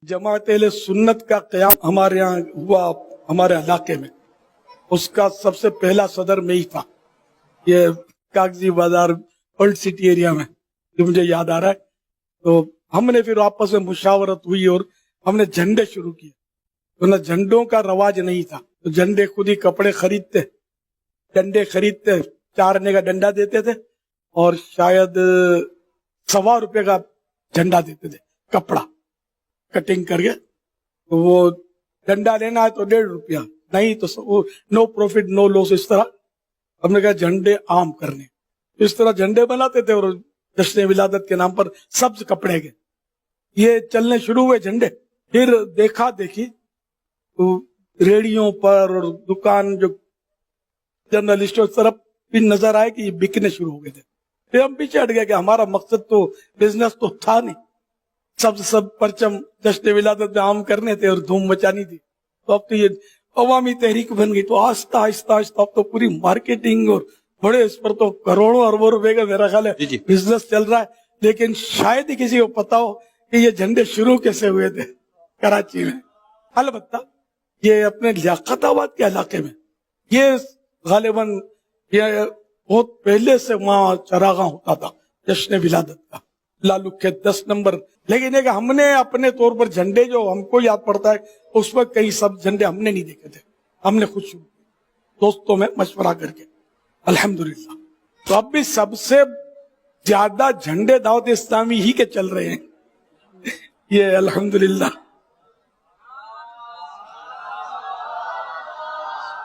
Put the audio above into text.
जमात अहले सुन्नत का क़याम हमारे यहाँ हुआ, हमारे इलाके में। उसका सबसे पहला सदर में ही था, ये कागजी बाजार ओल्ड सिटी एरिया में, जो मुझे याद आ रहा है। तो हमने फिर आपस में मुशावरत हुई और हमने झंडे शुरू किए। तो ना झंडों का रवाज नहीं था, तो झंडे खुद ही कपड़े खरीदते, डंडे खरीदते, 4 आने का डंडा देते थे और शायद ₹1.25 का झंडा देते थे, कपड़ा कटिंग करके। तो वो डंडा लेना है तो ₹1.5, नहीं तो नो प्रॉफिट नो लॉस। इस तरह हमने कहा झंडे आम करने, इस तरह झंडे बनाते थे और जश्न विलादत के नाम पर सब्ज कपड़े के ये चलने शुरू हुए झंडे। फिर देखा देखी तो रेडियो पर और दुकान जो जर्नलिस्टों की तरफ भी नजर आए कि ये बिकने शुरू हो गए थे। फिर हम पीछे हट गए कि हमारा मकसद तो बिजनेस तो था नहीं, सब परचम जश्न विलादत में आम करने थे और धूम मचानी थी। तो अब तो ये अवामी तहरीक बन गई, तो आहिस्ता आहिस्ता आहिस्ता अब तो पूरी मार्केटिंग और बड़े इस पर तो करोड़ों अरबों रुपए का मेरा ख्याल है बिजनेस चल रहा है। लेकिन शायद ही किसी को पता हो कि ये झंडे शुरू कैसे हुए थे कराची में। अलबत्ता ये अपने लियाकताबाद के इलाके में ये गालिबन ये बहुत पहले से वहां चरागा होता था जश्न विलादत का, लालू के 10 नंबर। लेकिन एक हमने अपने तौर पर झंडे जो हमको याद पड़ता है उस वक्त कई सब झंडे हमने नहीं देखे थे, हमने खुद शुरू दोस्तों में मशवरा करके, अल्हम्दुलिल्लाह। तो अब भी सबसे ज्यादा झंडे दावत इस्लामी ही के चल रहे हैं ये, अल्हम्दुलिल्लाह।